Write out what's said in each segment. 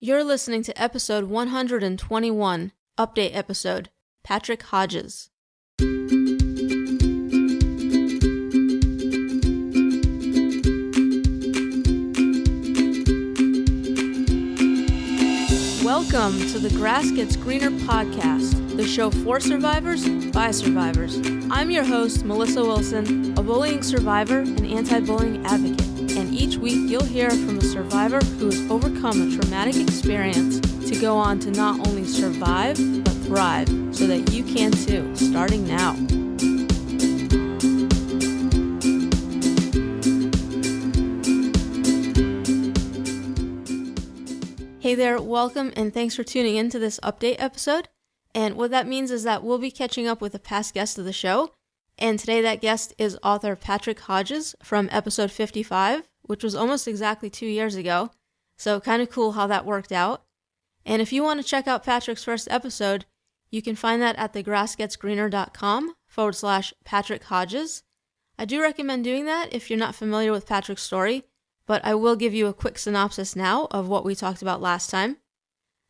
You're listening to episode 121, update episode, Patrick Hodges. Welcome to the Grass Gets Greener podcast, the show for survivors by survivors. I'm your host, Melissa Wilson, a bullying survivor and anti-bullying advocate. And each week you'll hear from a survivor who has overcome a traumatic experience to go on to not only survive, but thrive, so that you can too, starting now. Hey there, welcome and thanks for tuning in to this update episode. And what that means is that we'll be catching up with a past guest of the show. And today that guest is author Patrick Hodges from episode 55, which was almost exactly 2 years ago. So kind of cool how that worked out. And if you want to check out Patrick's first episode, you can find that at thegrassgetsgreener.com/Patrick Hodges. I do recommend doing that if you're not familiar with Patrick's story, but I will give you a quick synopsis now of what we talked about last time.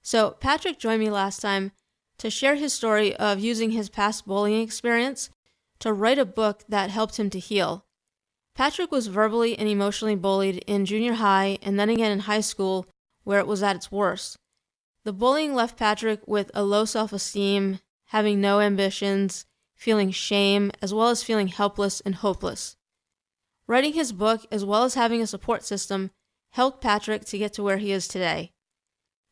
So Patrick joined me last time to share his story of using his past bullying experience to write a book that helped him to heal. Patrick was verbally and emotionally bullied in junior high and then again in high school, where it was at its worst. The bullying left Patrick with a low self-esteem, having no ambitions, feeling shame, as well as feeling helpless and hopeless. Writing his book, as well as having a support system, helped Patrick to get to where he is today.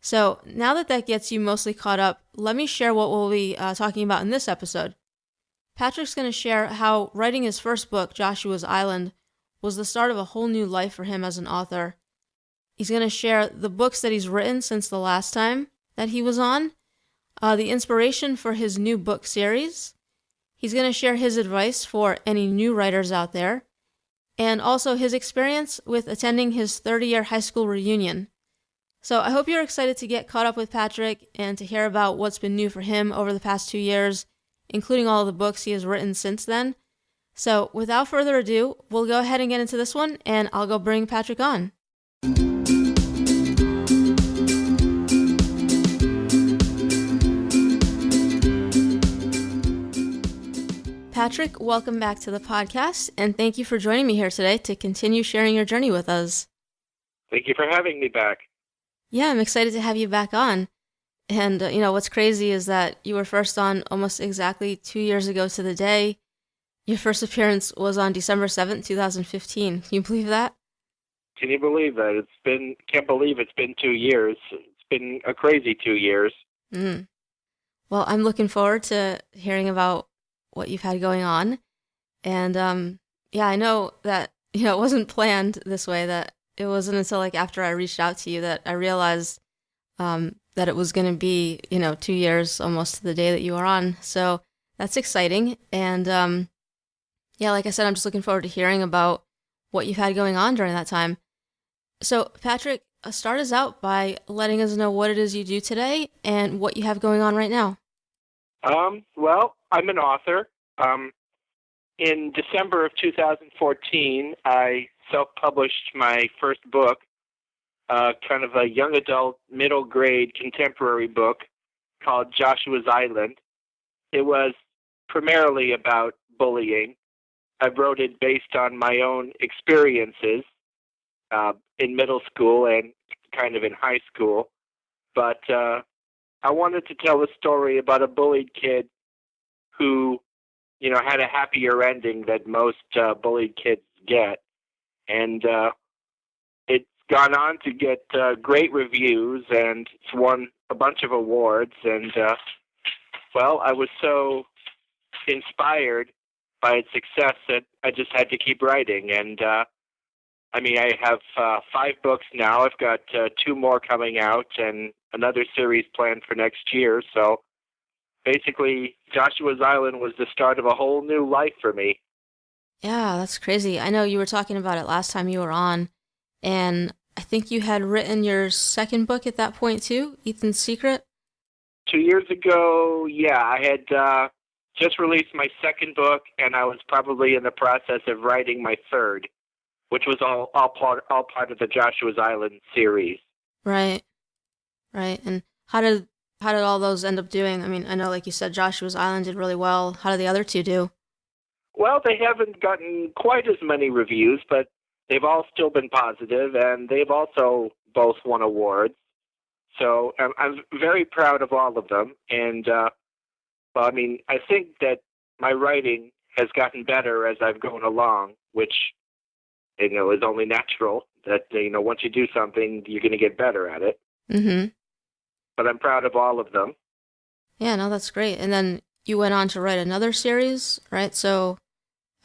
So now that gets you mostly caught up, let me share what we'll be talking about in this episode. Patrick's going to share how writing his first book, Joshua's Island, was the start of a whole new life for him as an author. He's going to share the books that he's written since the last time that he was on, the inspiration for his new book series. He's going to share his advice for any new writers out there, and also his experience with attending his 30-year high school reunion. So I hope you're excited to get caught up with Patrick and to hear about what's been new for him over the past 2 years, including all of the books he has written since then. So without further ado, we'll go ahead and get into this one, and I'll go bring Patrick on. Patrick, welcome back to the podcast, and thank you for joining me here today to continue sharing your journey with us. Thank you for having me back. Yeah, I'm excited to have you back on. And, what's crazy is that you were first on almost exactly 2 years ago to the day. Your first appearance was on December 7th, 2015. Can you believe that? Can you believe that? Can't believe it's been 2 years. It's been a crazy 2 years. Mm. Well, I'm looking forward to hearing about what you've had going on. And, I know that, it wasn't planned this way, that it wasn't until after I reached out to you that I realized, that it was going to be, 2 years almost to the day that you were on. So that's exciting. And, like I said, I'm just looking forward to hearing about what you've had going on during that time. So Patrick, start us out by letting us know what it is you do today and what you have going on right now. Well, I'm an author. In December of 2014, I self-published my first book, kind of a young adult, middle grade contemporary book called Joshua's Island. It was primarily about bullying. I wrote it based on my own experiences in middle school and kind of in high school. But I wanted to tell a story about a bullied kid who, had a happier ending that most bullied kids get. And it's gone on to get great reviews, and it's won a bunch of awards. And, I was so inspired by its success that I just had to keep writing. And, I have 5 books now. I've got 2 more coming out and another series planned for next year. So basically, Joshua's Island was the start of a whole new life for me. Yeah, that's crazy. I know you were talking about it last time you were on, and I think you had written your second book at that point too, Ethan's Secret? 2 years ago, I had just released my second book, and I was probably in the process of writing my third, which was all part of the Joshua's Island series. Right. right? And how did all those end up doing? I mean, I know, like you said, Joshua's Island did really well. How did the other two do? Well, they haven't gotten quite as many reviews, but they've all still been positive, and they've also both won awards. So I'm very proud of all of them. And, well, I mean, I think that my writing has gotten better as I've gone along, which, is only natural that, once you do something, you're going to get better at it. Mm-hmm. But I'm proud of all of them. Yeah, no, that's great. And then you went on to write another series, right? So,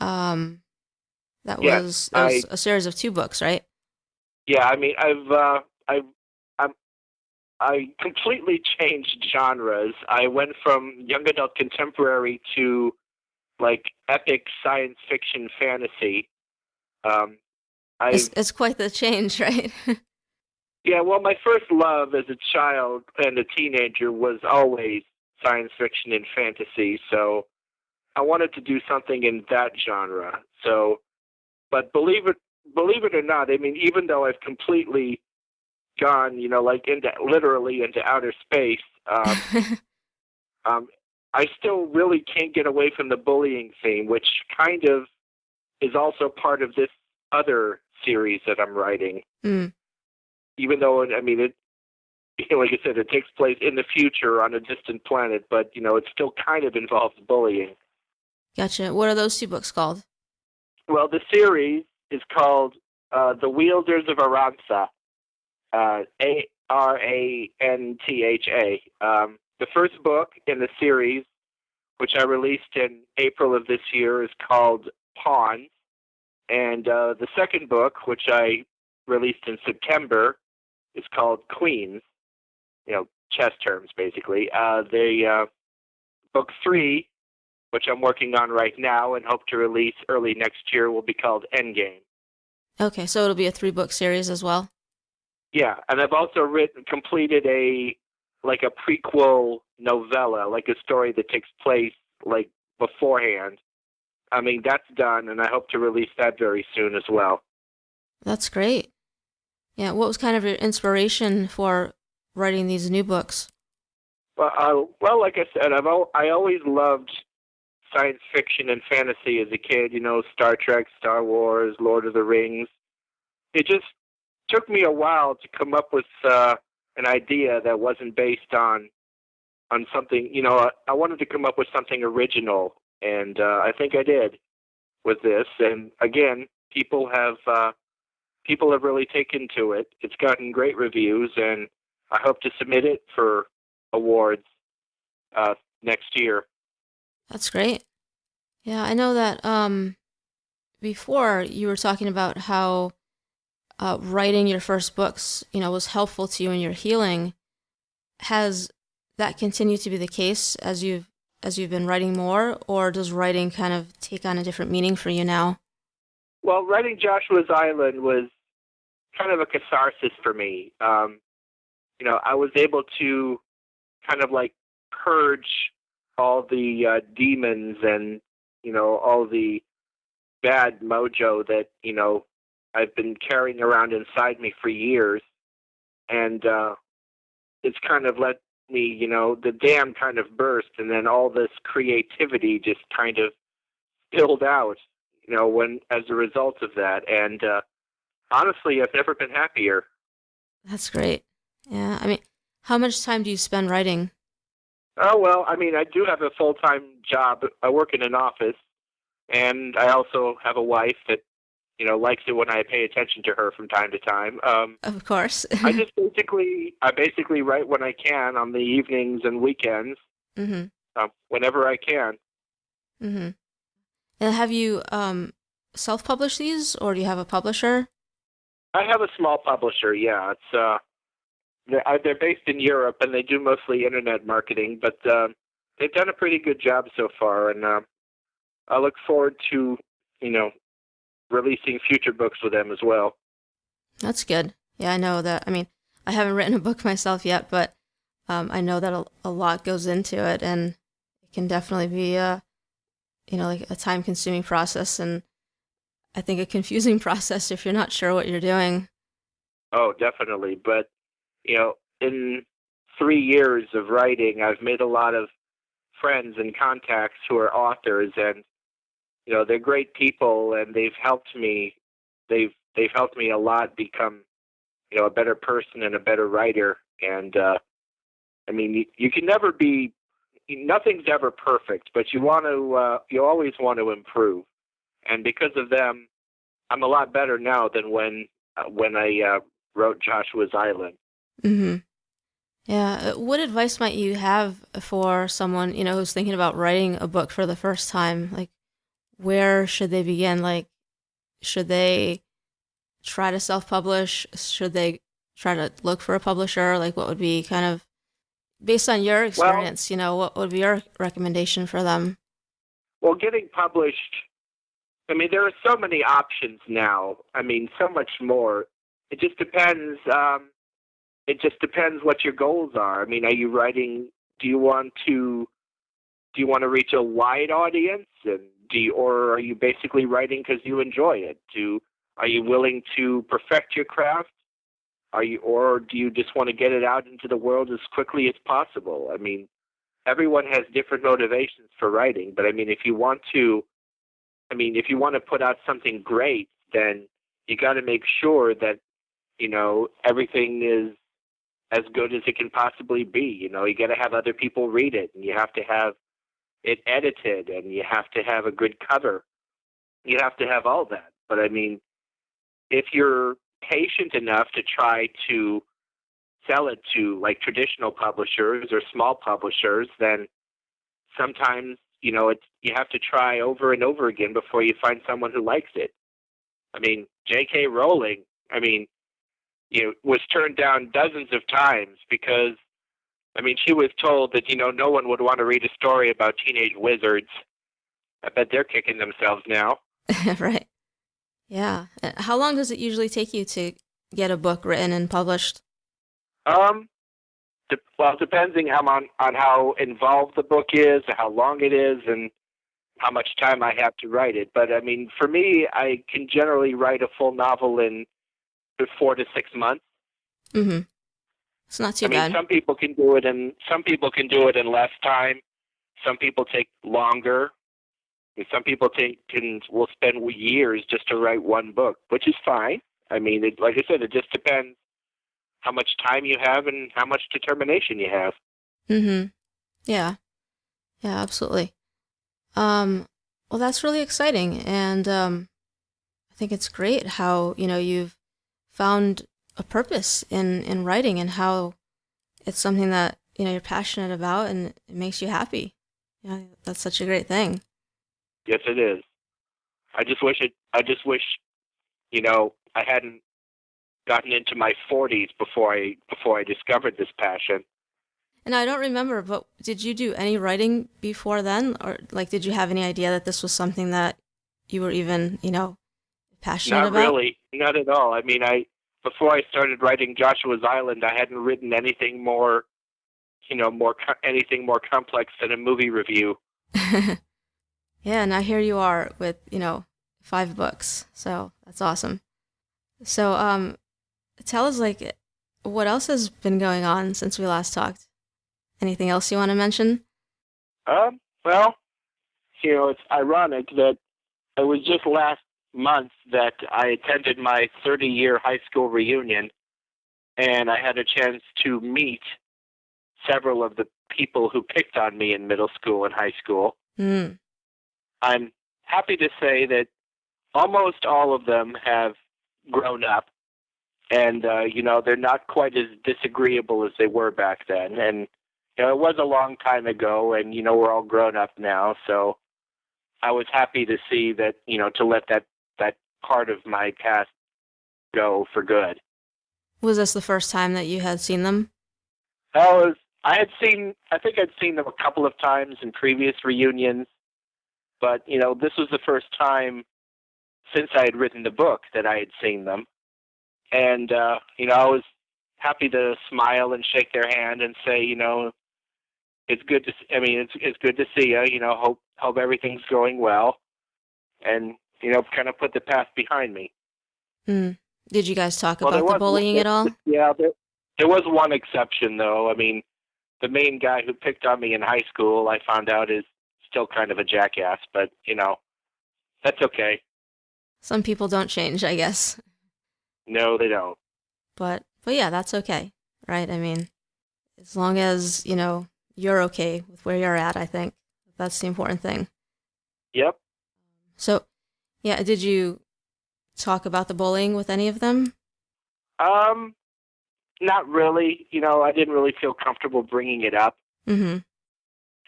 um, Yes, that was a series of two books, right? yeah, I mean, I'm, I completely changed genres. I went from young adult contemporary to like epic science fiction fantasy. Um, I It's quite the change, right? Yeah, well, my first love as a child and a teenager was always science fiction and fantasy, so I wanted to do something in that genre. So, but believe it or not, I mean, even though I've completely gone, like into literally into outer space, um, I still really can't get away from the bullying theme, which kind of is also part of this other series that I'm writing. Mm, Even though, I mean, like I said, it takes place in the future on a distant planet, but it still kind of involves bullying. gotcha. What are those two books called? Well, the series is called "The Wielders of Arantha," Arantha. The first book in the series, which I released in April of this year, is called Pawns, and the second book, which I released in September, is called Queens. Chess terms, basically. The book 3, which I'm working on right now and hope to release early next year, will be called Endgame. Okay, so it'll be a three-book series as well. Yeah, and I've also completed a prequel novella, like a story that takes place like beforehand. I mean, that's done, and I hope to release that very soon as well. That's great. Yeah, what was kind of your inspiration for writing these new books? Well, like I said, I always loved science fiction and fantasy as a kid. Star Trek, Star Wars, Lord of the Rings. It just took me a while to come up with an idea that wasn't based on something. I wanted to come up with something original, and I think I did with this. And again, people have really taken to it. It's gotten great reviews, and I hope to submit it for awards next year. That's great. Yeah, I know that before you were talking about how writing your first books, was helpful to you in your healing. Has that continued to be the case as you've been writing more, or does writing kind of take on a different meaning for you now? Well, writing Joshua's Island was kind of a catharsis for me. I was able to kind of like purge all the demons and all the bad mojo that I've been carrying around inside me for years, and it's kind of let me, the dam kind of burst, and then all this creativity just kind of spilled out, when as a result of that. And honestly, I've never been happier. That's great. Yeah, I mean, how much time do you spend writing? Oh, well, I mean, I do have a full-time job. I work in an office, and I also have a wife that, likes it when I pay attention to her from time to time. Of course. I basically write when I can on the evenings and weekends, Mm-hmm. whenever I can. Mm-hmm. And have you self-published these, or do you have a publisher? I have a small publisher. Yeah, it's they're based in Europe, and they do mostly internet marketing, but they've done a pretty good job so far, and I look forward to, releasing future books with them as well. That's good. Yeah, I know that. I mean, I haven't written a book myself yet, but I know that a lot goes into it, and it can definitely be like a time-consuming process, and I think a confusing process if you're not sure what you're doing. Oh, definitely. But, in 3 years of writing, I've made a lot of friends and contacts who are authors, and they're great people, and they've helped me. They've helped me a lot become a better person and a better writer. And I mean, you can never be. Nothing's ever perfect, but you always want to improve. And because of them, I'm a lot better now than when I wrote Joshua's Island. Mm-hmm. Yeah. What advice might you have for someone, who's thinking about writing a book for the first time? Like, where should they begin? Like, should they try to self-publish? Should they try to look for a publisher? Like, what would be kind of, based on your experience, what would be your recommendation for them? Well, getting published, I mean, there are so many options now. I mean, so much more. It just depends. It just depends what your goals are. I mean, are you writing? Do you want to reach a wide audience, and or are you basically writing because you enjoy it? Are you willing to perfect your craft? Or do you just want to get it out into the world as quickly as possible? I mean, everyone has different motivations for writing, but I mean, if you want to put out something great, then you got to make sure that everything is as good as it can possibly be. You got to have other people read it, and you have to have it edited, and you have to have a good cover. You have to have all that. But I mean, if you're patient enough to try to sell it to like traditional publishers or small publishers, then sometimes you have to try over and over again before you find someone who likes it. I mean, J.K. Rowling, was turned down dozens of times because, I mean, she was told that no one would want to read a story about teenage wizards. I bet they're kicking themselves now. Right. Yeah. How long does it usually take you to get a book written and published? Well, depending on how involved the book is, how long it is, and how much time I have to write it. But I mean, for me, I can generally write a full novel in 4 to 6 months. Mm-hmm. It's not too bad. I mean, some people can do it in less time. Some people take longer. Some people will spend years just to write one book, which is fine. I mean, like I said, it just depends how much time you have and how much determination you have. Mm-hmm. Yeah. Yeah, absolutely. Well, that's really exciting, and I think it's great how you've found a purpose in writing, and how it's something that you're passionate about and it makes you happy. Yeah, that's such a great thing. Yes, it is. I just wish I hadn't gotten into my 40s before I discovered this passion. And I don't remember, but did you do any writing before then, or like did you have any idea that this was something that you were even passionate about? Not really, not at all. I mean, before I started writing Joshua's Island, I hadn't written anything more complex than a movie review. Yeah, now here you are with 5 books, so that's awesome. So tell us, like, what else has been going on since we last talked? Anything else you want to mention? Well, it's ironic that it was just last month that I attended my 30-year high school reunion, and I had a chance to meet several of the people who picked on me in middle school and high school. Mm. I'm happy to say that almost all of them have grown up, and they're not quite as disagreeable as they were back then. And it was a long time ago, and we're all grown up now. So I was happy to see that, to let that part of my past go for good. Was this the first time that you had seen them? I think I'd seen them a couple of times in previous reunions, but this was the first time since I had written the book that I had seen them. And, I was happy to smile and shake their hand and say, it's good to see you, hope everything's going well, and, kind of put the past behind me. Mm. Did you guys talk about the bullying at all? Yeah, There was one exception, though. I mean, the main guy who picked on me in high school, I found out, is still kind of a jackass, but, that's okay. Some people don't change, I guess. No, they don't. But yeah, that's okay, right? I mean, as long as, you're okay with where you're at, I think that's the important thing. Yep. So, yeah, did you talk about the bullying with any of them? Not really. I didn't really feel comfortable bringing it up. Mm-hmm.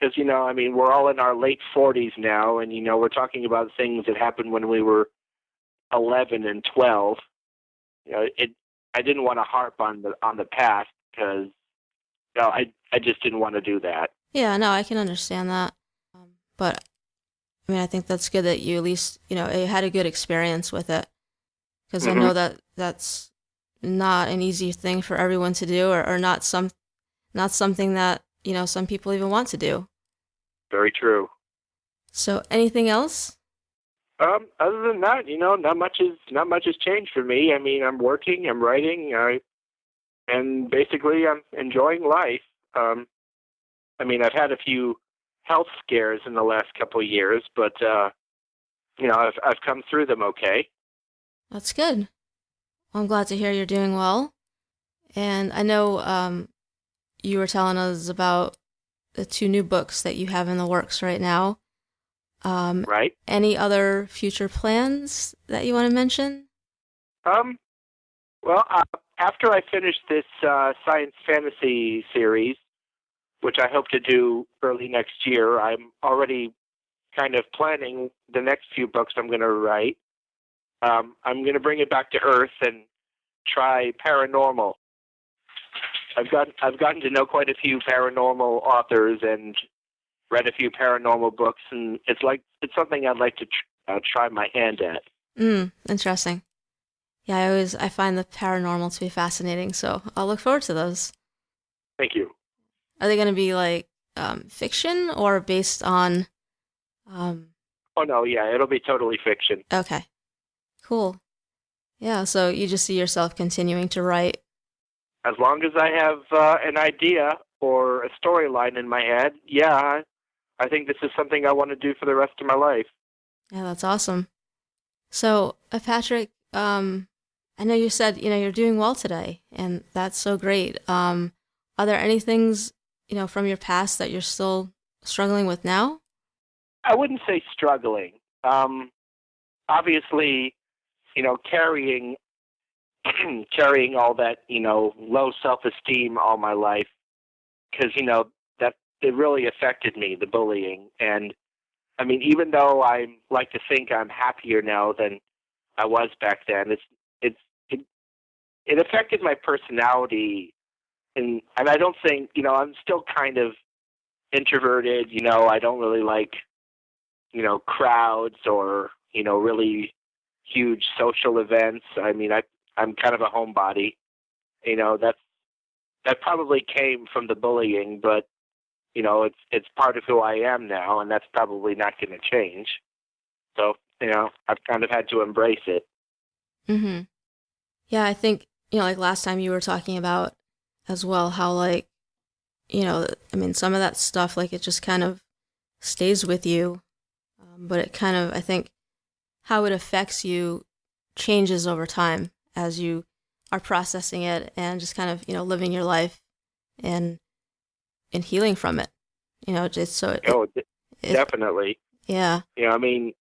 Because, I mean, we're all in our late 40s now, and, we're talking about things that happened when we were 11 and 12. I didn't want to harp on the past because, I just didn't want to do that. Yeah, no, I can understand that. But, I mean, I think that's good that you at least, you had a good experience with it. Because I know that that's not an easy thing for everyone to do, or not something that, some people even want to do. Very true. So, anything else? Other than that, not much has changed for me. I mean, I'm working, I'm writing, and basically I'm enjoying life. I mean, I've had a few health scares in the last couple of years, but I've come through them okay. That's good. Well, I'm glad to hear you're doing well. And I know you were telling us about the 2 new books that you have in the works right now. Right. Any other future plans that you want to mention? Well, after I finish this science fantasy series, which I hope to do early next year, I'm already kind of planning the next few books I'm going to write. I'm going to bring it back to Earth and try paranormal. I've gotten to know quite a few paranormal authors and read a few paranormal books, and it's something I'd like to try my hand at. Interesting. Yeah, I find the paranormal to be fascinating, so I'll look forward to those. Thank you. Are they going to be like fiction or based on? Oh no, yeah, it'll be totally fiction. Okay, cool. Yeah, so you just see yourself continuing to write. As long as I have an idea or a storyline in my head, yeah, I think this is something I want to do for the rest of my life. Yeah, that's awesome. So, Patrick, I know you said, you're doing well today, and that's so great. Are there any things, from your past that you're still struggling with now? I wouldn't say struggling. Obviously, carrying all that, low self-esteem all my life, because, that it really affected me, the bullying. And I mean, even though I like to think I'm happier now than I was back then, it affected my personality. And I don't think, I'm still kind of introverted, I don't really like, crowds or, really huge social events. I mean, I'm kind of a homebody. That probably came from the bullying, but it's part of who I am now, and that's probably not going to change. So, I've kind of had to embrace it. Mm-hmm. Yeah, I think, like last time you were talking about as well, how like, I mean, some of that stuff, like it just kind of stays with you, but it kind of, I think, how it affects you changes over time as you are processing it and just kind of, living your life and healing from it. Just so definitely. Yeah. I mean,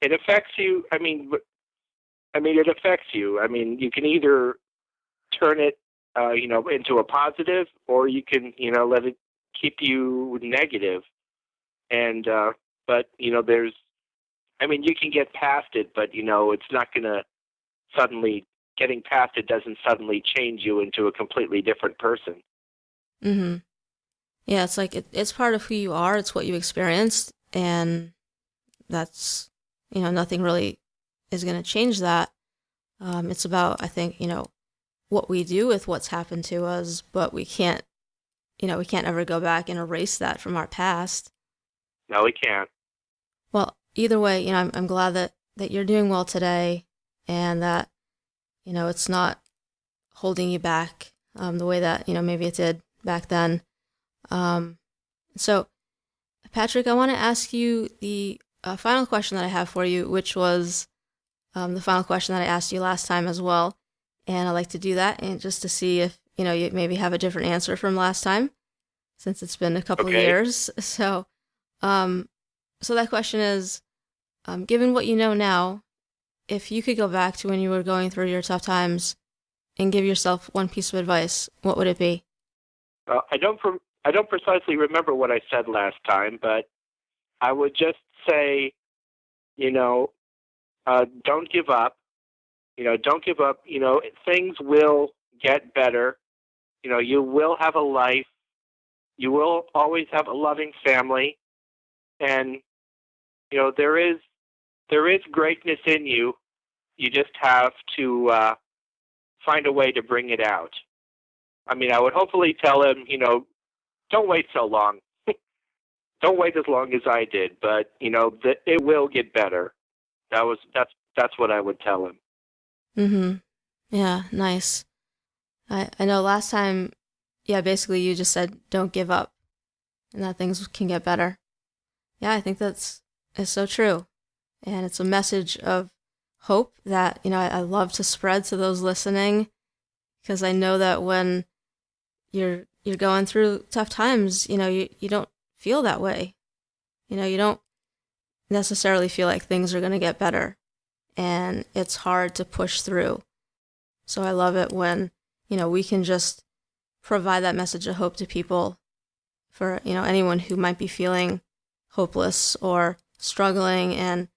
it affects you. It affects you. I mean, you can either turn it, into a positive, or you can, let it keep you negative. And, but, you can get past it, but, it's not going to getting past it doesn't suddenly change you into a completely different person. Mm-hmm. Yeah, it's like it's part of who you are. It's what you experienced, and that's, nothing really is going to change that. It's about, I think, what we do with what's happened to us, but we can't ever go back and erase that from our past. No, we can't. Well, either way, I'm glad that you're doing well today, and that, it's not holding you back. the way that, maybe it did back then. So, Patrick, I want to ask you the final question that I have for you, which was the final question that I asked you last time as well. And I'd like to do that and just to see if, you maybe have a different answer from last time, since it's been a couple of years. So, so that question is, given what you know now, if you could go back to when you were going through your tough times and give yourself one piece of advice, what would it be? I don't precisely remember what I said last time, but I would just say, don't give up. Don't give up. Things will get better. You will have a life. You will always have a loving family, and there is greatness in you. You just have to find a way to bring it out. I mean, I would hopefully tell him, don't wait so long. Don't wait as long as I did, but it will get better. That's what I would tell him. Mm-hmm. Yeah, nice. I know last time, yeah, basically you just said don't give up and that things can get better. Yeah, I think it's so true. And it's a message of hope that, I love to spread to those listening, because I know that when you're going through tough times, you don't feel that way. You don't necessarily feel like things are going to get better, and it's hard to push through. So I love it when, we can just provide that message of hope to people, for, anyone who might be feeling hopeless or struggling, and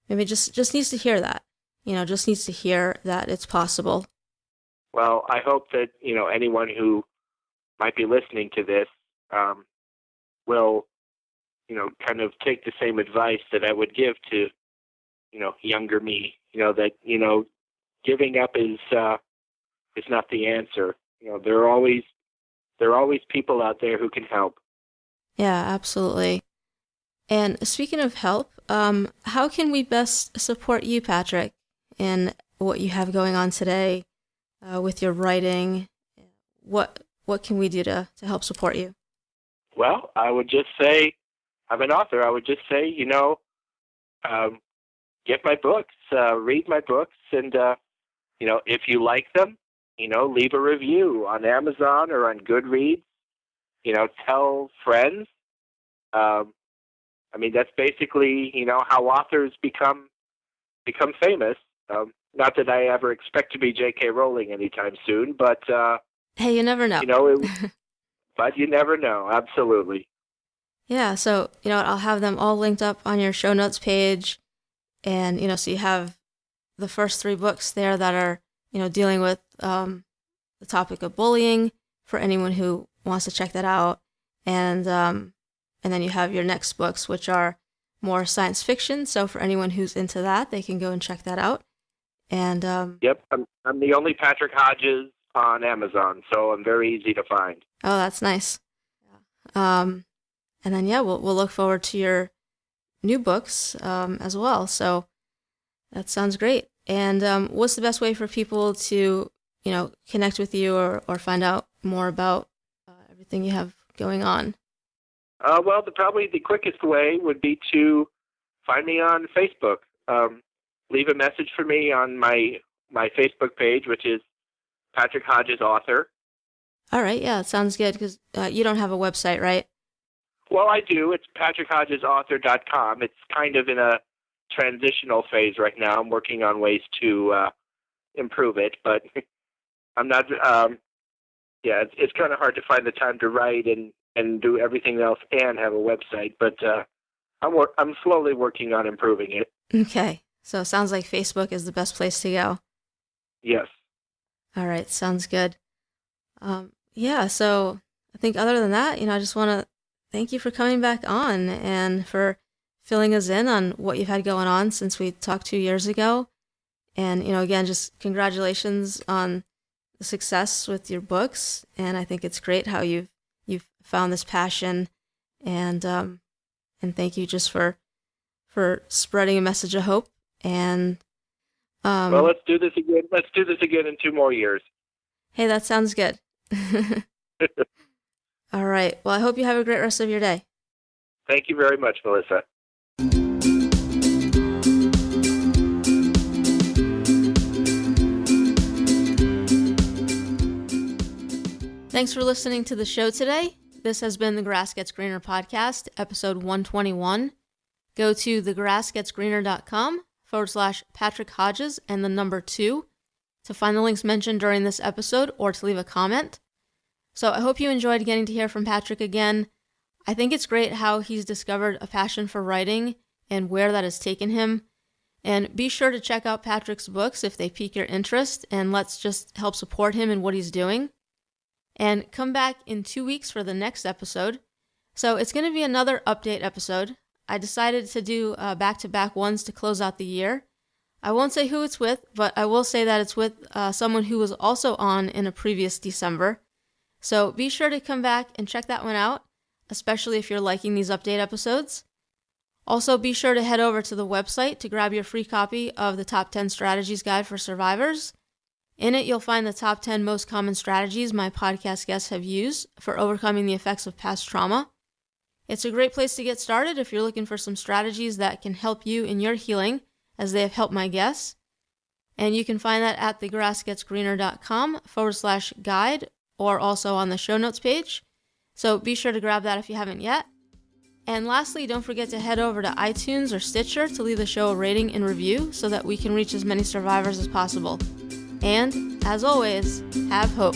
maybe just needs to hear that, just needs to hear that it's possible. Well, I hope that, anyone who might be listening to this will, kind of take the same advice that I would give to, younger me, that, giving up is not the answer. There are always people out there who can help. Yeah, absolutely. And speaking of help, how can we best support you, Patrick, in what you have going on today with your writing? What can we do to help support you? Well, I would just say, I'm an author. I would just say, get my books, read my books, and if you like them, leave a review on Amazon or on Goodreads. Tell friends. That's basically, how authors become famous. Not that I ever expect to be J.K. Rowling anytime soon, but hey, you never know. But you never know. Absolutely. Yeah. So I'll have them all linked up on your show notes page, and so you have the first 3 books there that are dealing with the topic of bullying for anyone who wants to check that out, and then you have your next books, which are more science fiction. So for anyone who's into that, they can go and check that out. And yep, I'm the only Patrick Hodges on Amazon, so I'm very easy to find. Oh, that's nice. And then we'll look forward to your new books as well. So that sounds great. And what's the best way for people to connect with you or find out more about everything you have going on? Well, probably the quickest way would be to find me on Facebook. Leave a message for me on my Facebook page, which is Patrick Hodges Author. All right, yeah, it sounds good, because you don't have a website, right? Well, I do. It's patrickhodgesauthor.com. It's kind of in a transitional phase right now. I'm working on ways to improve it, but I'm not. It's kind of hard to find the time to write and do everything else and have a website. But I'm slowly working on improving it. Okay, so it sounds like Facebook is the best place to go. Yes. All right, sounds good. So I think other than that, I just want to thank you for coming back on and for filling us in on what you've had going on since we talked 2 years ago. And, again, just congratulations on the success with your books. And I think it's great how you've found this passion, and thank you just for spreading a message of hope. And well, let's do this again. Let's do this again in 2 more years. Hey, that sounds good. All right. Well, I hope you have a great rest of your day. Thank you very much, Melissa. Thanks for listening to the show today. This has been the Grass Gets Greener podcast, episode 121. Go to thegrassgetsgreener.com/Patrick Hodges and the number 2 to find the links mentioned during this episode or to leave a comment. So I hope you enjoyed getting to hear from Patrick again. I think it's great how he's discovered a passion for writing and where that has taken him. And be sure to check out Patrick's books if they pique your interest, and let's just help support him in what he's doing. And come back in 2 weeks for the next episode. So it's going to be another update episode. I decided to do back-to-back ones to close out the year. I won't say who it's with, but I will say that it's with someone who was also on in a previous December. So be sure to come back and check that one out, especially if you're liking these update episodes. Also, be sure to head over to the website to grab your free copy of the Top 10 Strategies Guide for Survivors. In it, you'll find the top 10 most common strategies my podcast guests have used for overcoming the effects of past trauma. It's a great place to get started if you're looking for some strategies that can help you in your healing, as they have helped my guests. And you can find that at thegrassgetsgreener.com/guide, or also on the show notes page. So be sure to grab that if you haven't yet. And lastly, don't forget to head over to iTunes or Stitcher to leave the show a rating and review so that we can reach as many survivors as possible. And, as always, have hope.